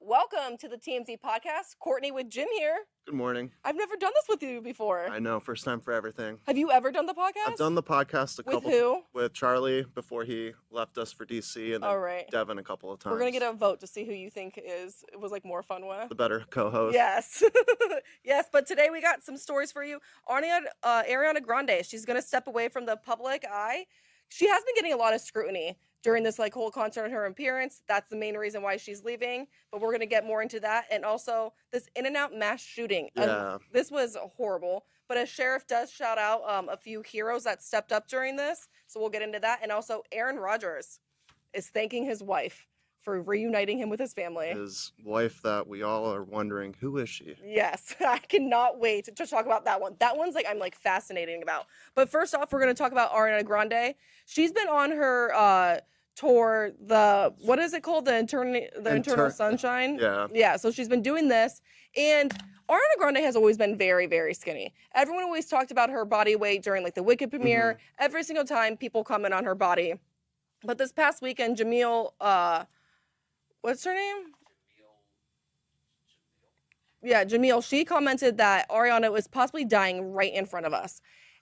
Welcome to the TMZ podcast. Courtney with Jim here. Good morning. I've never done this with you before. I know, first time for everything. Have you ever done the podcast? I've done the podcast With who? with Charlie before he left us for DC, and then All right. Devin a couple of times. We're gonna get a vote to see who you think was like more fun with. the better co-host. Yes, yes. But today we got some stories for you. Ariana Grande. She's gonna step away from the public eye. She has been getting a lot of scrutiny during this like whole concert and her appearance. That's the main reason why she's leaving. But we're gonna get more into that, and also this In-N-Out mass shooting. Yeah. This was horrible. But a sheriff does shout out a few heroes that stepped up during this, so we'll get into that. And also, Aaron Rodgers is thanking his wife for reuniting him with his family. His wife that we all are wondering, who is she? Yes, I cannot wait to talk about that one. That one's like I'm like fascinating about. But first off, we're going to talk about Ariana Grande. She's been on her tour, what is it called? The Eternal Sunshine? Yeah. So she's been doing this, and Ariana Grande has always been very, very skinny. Everyone always talked about her body weight during like the Wicked premiere. Mm-hmm. Every single time people comment on her body. But this past weekend, Jamil, what's her name? Yeah, Jamil. She commented that Ariana was possibly dying right in front of us.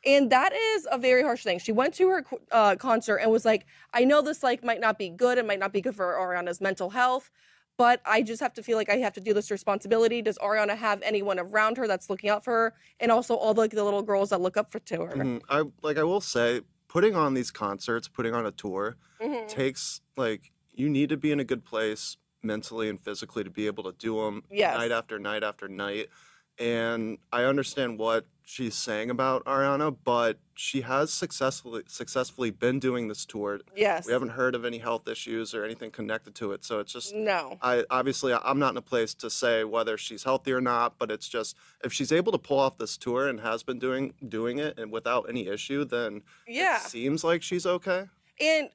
And that is a very harsh thing. She went to her concert and was like, I know this like might not be good. It might not be good for Ariana's mental health, but I just have to feel like I have to do this responsibility. Does Ariana have anyone around her that's looking out for her? And also all the little girls that look up to her. Mm-hmm. I will say, putting on these concerts, putting on a tour, takes like, you need to be in a good place mentally and physically to be able to do them night after night after night. And I understand what she's saying about Ariana, but she has successfully been doing this tour. Yes. We haven't heard of any health issues or anything connected to it. So it's just, no. I'm not in a place to say whether she's healthy or not, but it's just, if she's able to pull off this tour and has been doing it and without any issue, then it seems like she's okay. And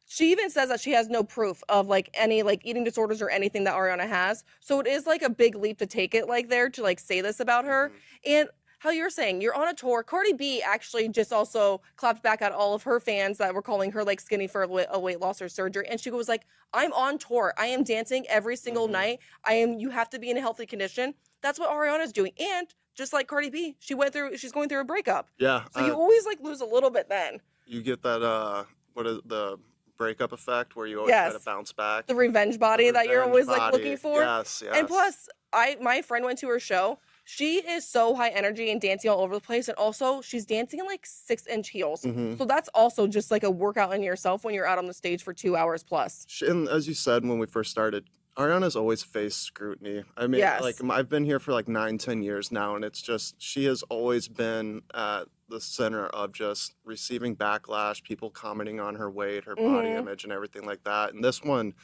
she even says that she has no proof of like any like eating disorders or anything that Ariana has. So it is like a big leap to take it like there to like say this about her. And how you're saying, you're on a tour. Cardi B actually just also clapped back at all of her fans that were calling her like skinny for a weight loss or surgery. And she was like, I'm on tour. I am dancing every single night. You have to be in a healthy condition. That's what Ariana's doing. And just like Cardi B, she's going through a breakup. Yeah. So you always like lose a little bit then. You get that, what is the breakup effect where you always try to bounce back. The revenge body that you're always like looking for. Yes. And plus, my friend went to her show. She is so high energy and dancing all over the place. And also, she's dancing in like 6-inch heels. So that's also just like a workout in yourself when you're out on the stage for 2 hours plus. And as you said when we first started, Ariana's always faced scrutiny. I mean, like I've been here for like 9-10 years now, and it's just, she has always been at the center of just receiving backlash, people commenting on her weight, her body image, and everything like that. And this one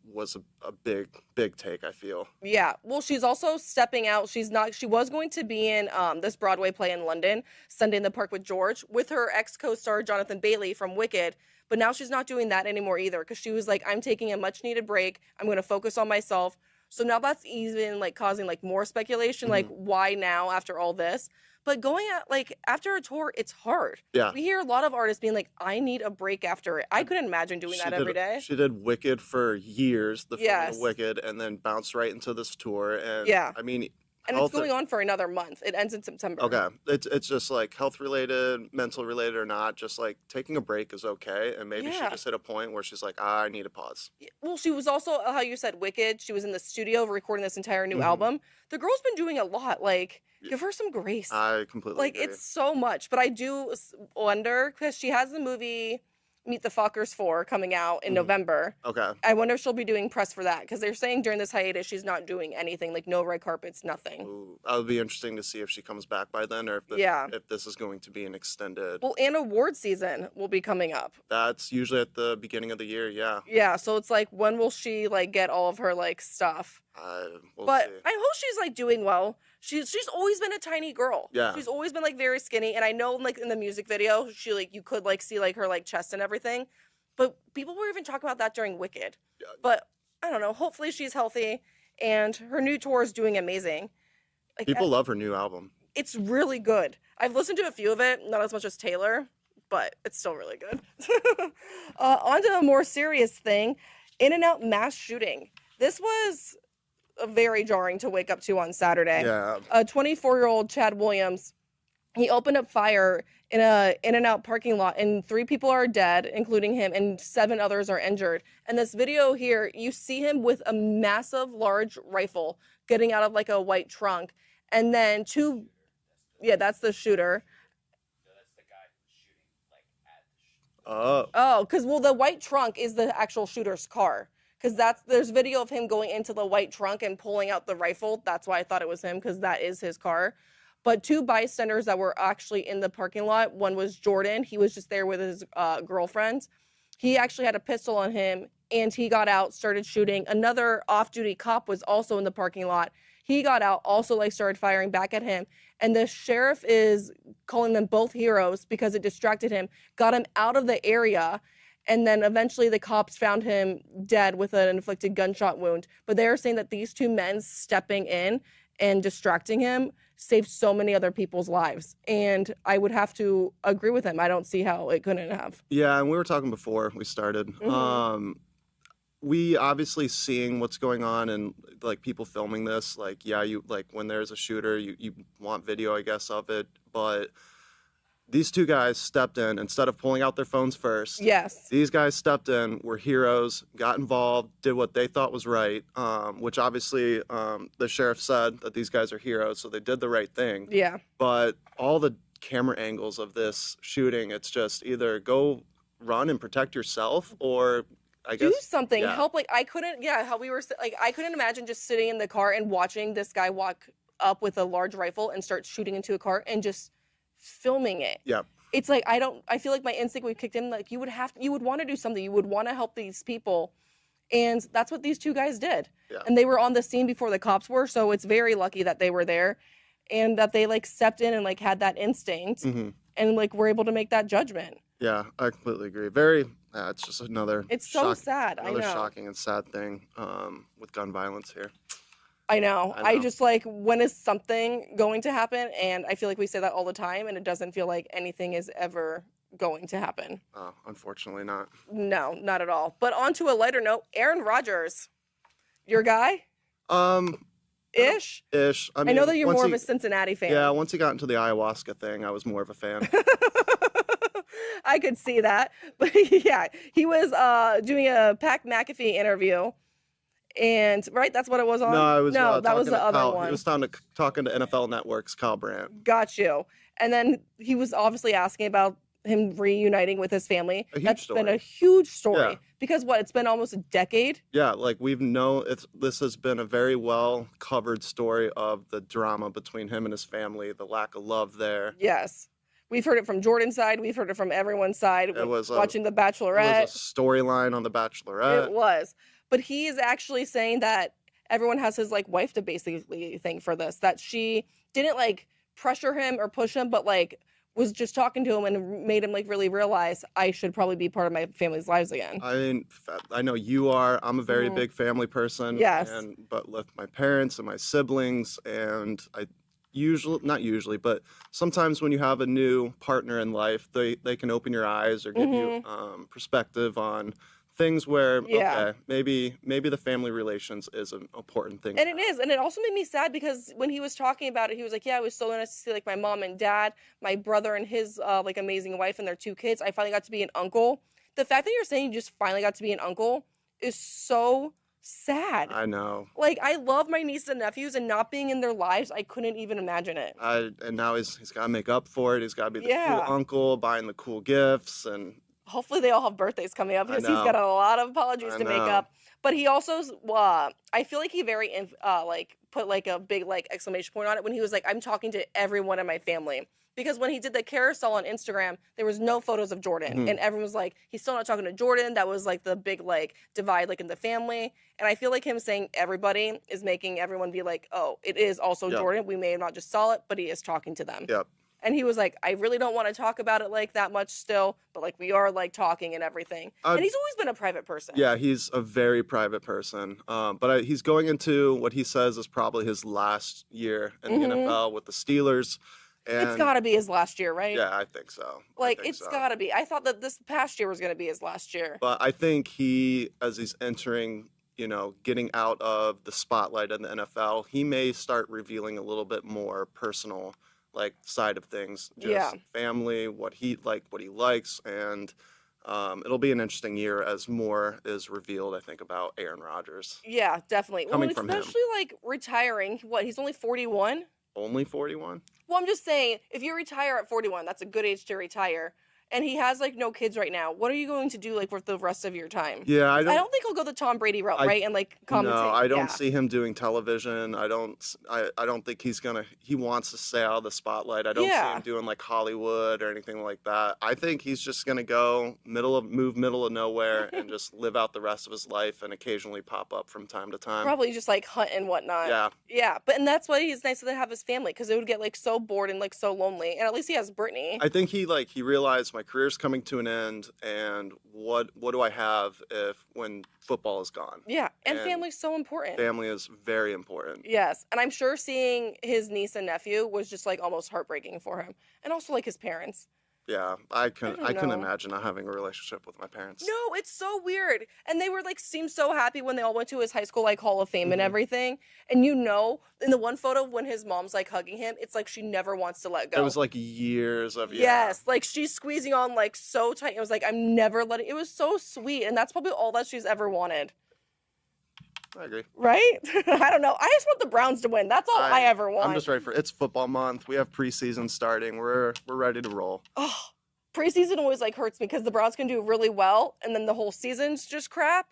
was a big take, I feel. Yeah. Well, she's also stepping out. She was going to be in this Broadway play in London, Sunday in the Park with George, with her ex-co-star Jonathan Bailey from Wicked. But now she's not doing that anymore either, because she was like, I'm taking a much needed break. I'm going to focus on myself. So now that's even like causing like more speculation, like why now after all this? But going out like after a tour, it's hard. Yeah. We hear a lot of artists being like, I need a break after it. I couldn't imagine doing that every day. She did Wicked for years, the film of Wicked, and then bounced right into this tour. And I mean, and it's going on for another month. It ends in September. Okay. It's just like health related, mental related or not, just like taking a break is okay. And maybe she just hit a point where she's like, I need a pause. Well, she was also, how you said, Wicked. She was in the studio recording this entire new album. The girl's been doing a lot. Like, give her some grace. I completely agree. It's so much. But I do wonder, because she has the movie Meet the Fockers 4 coming out in November. Okay. I wonder if she'll be doing press for that, because they're saying during this hiatus she's not doing anything, like no red carpets, nothing. Ooh, that'll be interesting to see if she comes back by then, or if this is going to be an extended. Well, and award season will be coming up. That's usually at the beginning of the year, Yeah, so it's like, when will she like get all of her like stuff? We'll but see. I hope she's like doing well. She's always been a tiny girl. Yeah. She's always been like very skinny, and I know like in the music video, she like you could like see like her like chest and everything. But people were even talking about that during Wicked. Yeah. But I don't know. Hopefully she's healthy, and her new tour is doing amazing. Like, people love her new album. It's really good. I've listened to a few of it, not as much as Taylor, but it's still really good. On to a more serious thing. In-N-Out mass shooting. This was very jarring to wake up to on Saturday. Yeah. A 24-year-old Chad Williams, he opened up fire in a In-N-Out parking lot, and 3 people are dead, including him, and 7 others are injured. And this video here, you see him with a massive, large rifle getting out of like a white trunk, and then that's the shooter. Oh, because the white trunk is the actual shooter's car. Because there's video of him going into the white trunk and pulling out the rifle. That's why I thought it was him, because that is his car. But 2 bystanders that were actually in the parking lot. One was Jordan. He was just there with his girlfriend. He actually had a pistol on him, and he got out, started shooting. Another off-duty cop was also in the parking lot. He got out, also started firing back at him. And the sheriff is calling them both heroes because it distracted him, got him out of the area. And then eventually the cops found him dead with an inflicted gunshot wound. But they are saying that these 2 men stepping in and distracting him saved so many other people's lives. And I would have to agree with him. I don't see how it couldn't have. Yeah, and we were talking before we started. Mm-hmm. We obviously seeing what's going on and like people filming this. Like, yeah, you like when there's a shooter, you want video, I guess, of it. But these 2 guys stepped in instead of pulling out their phones first. Yes. These guys stepped in, were heroes, got involved, did what they thought was right, which obviously the sheriff said that these guys are heroes, so they did the right thing. Yeah. But all the camera angles of this shooting, it's just either go run and protect yourself or I guess do something. Yeah. Help. Like I couldn't. Yeah. How we were like I couldn't imagine just sitting in the car and watching this guy walk up with a large rifle and start shooting into a car and just filming it. Yeah. It's like I feel like my instinct would kick in. Like you would want to do something. You would want to help these people, and that's what these 2 guys did. Yeah. And they were on the scene before the cops were, so it's very lucky that they were there, and that they stepped in and had that instinct, and were able to make that judgment. Yeah, I completely agree. Very. It's just another. It's so sad. Another I know. shocking and sad thing with gun violence here. I know. I just when is something going to happen? And I feel like we say that all the time, and it doesn't feel like anything is ever going to happen. Unfortunately not. No, not at all. But on to a lighter note, Aaron Rodgers, your guy? Ish? Ish. I know that you're more of a Cincinnati fan. Yeah, once he got into the ayahuasca thing, I was more of a fan. I could see that. But yeah, he was doing a Pat McAfee interview. And that's what it was on. That was the other one. He was talking to NFL Network's Kyle Brandt. Got you. And then he was obviously asking about him reuniting with his family. That's been a huge story because it's been almost a decade. Yeah, this has been a very well covered story of the drama between him and his family, the lack of love there. Yes. We've heard it from Jordan's side. We've heard it from everyone's side. It was watching The Bachelorette. It was a storyline on The Bachelorette. It was. But he is actually saying that everyone has his wife to basically thank for this. That she didn't pressure him or push him, but was just talking to him and made him really realize I should probably be part of my family's lives again. I mean, I know you are. I'm a very big family person. Yes. But with my parents and my siblings, and not usually, but sometimes when you have a new partner in life, they can open your eyes or give you perspective on things where okay, maybe the family relations is an important thing. And it is. And it also made me sad because when he was talking about it, he was like, yeah, it was so nice to see my mom and dad, my brother and his amazing wife and their 2 kids. I finally got to be an uncle. The fact that you're saying you just finally got to be an uncle is so sad. I know. I love my nieces and nephews, and not being in their lives, I couldn't even imagine it. And now he's got to make up for it. He's got to be the cool uncle, buying the cool gifts, and hopefully they all have birthdays coming up because he's got a lot of apologies to make up. But he also, I feel like he very put a big exclamation point on it when he was like, I'm talking to everyone in my family. Because when he did the carousel on Instagram, there was no photos of Jordan. And everyone was like, he's still not talking to Jordan. That was the big divide in the family. And I feel like him saying everybody is making everyone be like, oh, it is also Jordan. We may have not just saw it, but he is talking to them. Yep. And he was like, I really don't want to talk about it that much still, but we are talking and everything. And he's always been a private person. Yeah, he's a very private person. But he's going into what he says is probably his last year in the NFL with the Steelers. And it's got to be his last year, right? Yeah, I think so. It's got to be. I thought that this past year was going to be his last year. But I think as he's entering you know, getting out of the spotlight in the NFL, he may start revealing a little bit more personal, like, side of things, just family, what he likes, and it'll be an interesting year as more is revealed, I think, about Aaron Rodgers. Yeah, definitely. Coming from him. Especially, like, retiring. What, he's only 41? Only 41? Well, I'm just saying, if you retire at 41, that's a good age to retire. And he has, like, no kids right now. What are you going to do, like, with the rest of your time? Yeah, I don't think he'll go the Tom Brady route, right? And, like, commentate. No, I don't see him doing television. I don't think he wants to stay out of the spotlight. I don't see him doing, like, Hollywood or anything like that. I think he's just going to go move middle of nowhere and just live out the rest of his life and occasionally pop up from time to time. Probably just, like, hunt and whatnot. Yeah. Yeah, and that's why he's nice to have his family, because it would get, like, so bored and, like, so lonely. And at least he has Brittany. I think he realized my career's coming to an end, and what do I have when football is gone? Yeah, and family's so important. Family is very important. Yes, and I'm sure seeing his niece and nephew was just, like, almost heartbreaking for him, and also, like, his parents. Yeah, I couldn't imagine not having a relationship with my parents. No, it's so weird. And they were, like, seemed so happy when they all went to his high school, like, Hall of Fame and everything. And you know, in the one photo when his mom's, like, hugging him, it's like she never wants to let go. It was, like, years of, Yes, like, she's squeezing on, like, so tight. It was like, I'm never letting... It was so sweet, and that's probably all that she's ever wanted. I agree. Right? I don't know. I just want the Browns to win. That's all I ever want. I'm just ready it's football month. We have preseason starting. We're ready to roll. Oh, preseason always, like, hurts me because the Browns can do really well and then the whole season's just crap,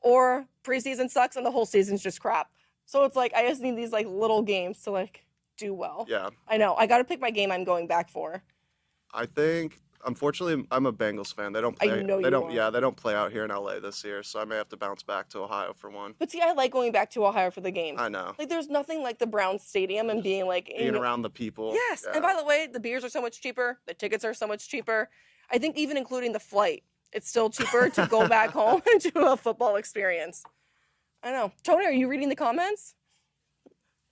or preseason sucks and the whole season's just crap. So it's like I just need these, like, little games to, like, do well. Yeah. I know. I got to pick my game I'm going back for. I think, unfortunately, I'm a Bengals fan. They don't play. I know you are. Yeah, they don't play out here in LA this year, so I may have to bounce back to Ohio for one. But see, I like going back to Ohio for the games. I know. Like, there's nothing like the Browns Stadium and being, like... Being around the people. Yes. Yeah. And by the way, the beers are so much cheaper. The tickets are so much cheaper. I think even including the flight, it's still cheaper to go back home and do a football experience. I know. Tony, are you reading the comments?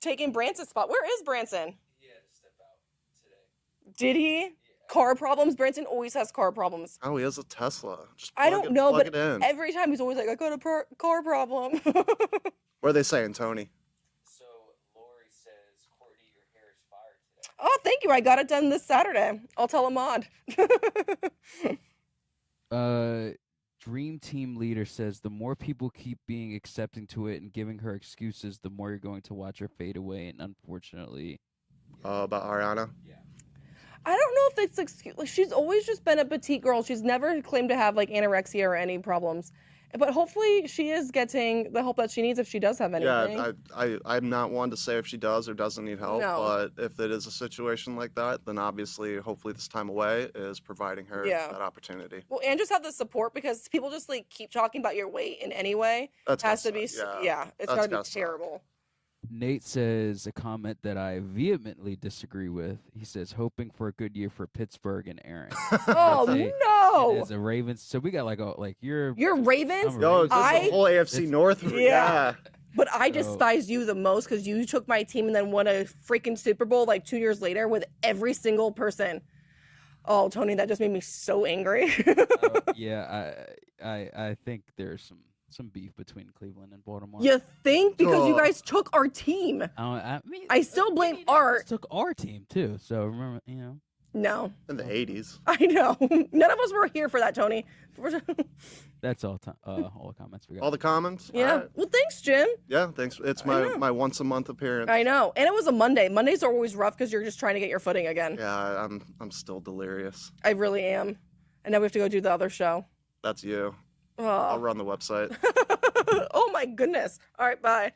Taking Branson's spot. Where is Branson? He had to step out today. Did he? Yeah. Car problems? Branson always has car problems. Oh, he has a Tesla. Just I don't know, plug but it in. Every time he's always like, I got a car problem. What are they saying, Tony? So Lori says, Courtney, your hair is fire today. Oh, thank you. I got it done this Saturday. I'll tell Ahmad. Dream Team Leader says, the more people keep being accepting to it and giving her excuses, the more you're going to watch her fade away. And unfortunately... About Ariana? Yeah. I don't know if it's excuse. Like, she's always just been a petite girl. She's never claimed to have, like, anorexia or any problems. But hopefully she is getting the help that she needs if she does have anything. Yeah, I'm not one to say if she does or doesn't need help, No. but if it is a situation like that, then obviously, hopefully this time away is providing her that opportunity. Well, and just have the support, because people just, like, keep talking about your weight in any way. That's has to be, it's got to be terrible. Nate says a comment that I vehemently disagree with. He says, hoping for a good year for Pittsburgh and Aaron. Oh, no. As a Ravens, so we got you're Ravens? Yo, the whole AFC North? Yeah. But I despise you the most because you took my team and then won a freaking Super Bowl like 2 years later with every single person. Oh, Tony, that just made me so angry. I think there's some beef between Cleveland and Baltimore. You think? Because you guys took our team. I still blame Art. Took our team too. So remember, No. In the 80s. I know. None of us were here for that, Tony. That's all the comments we got. All the comments? Yeah. Right. Well, thanks, Jim. Yeah, thanks. It's my once a month appearance. I know. And it was a Monday. Mondays are always rough because you're just trying to get your footing again. Yeah, I'm still delirious. I really am. And now we have to go do the other show. That's you. Oh. I'll run the website. Oh, my goodness. All right, bye.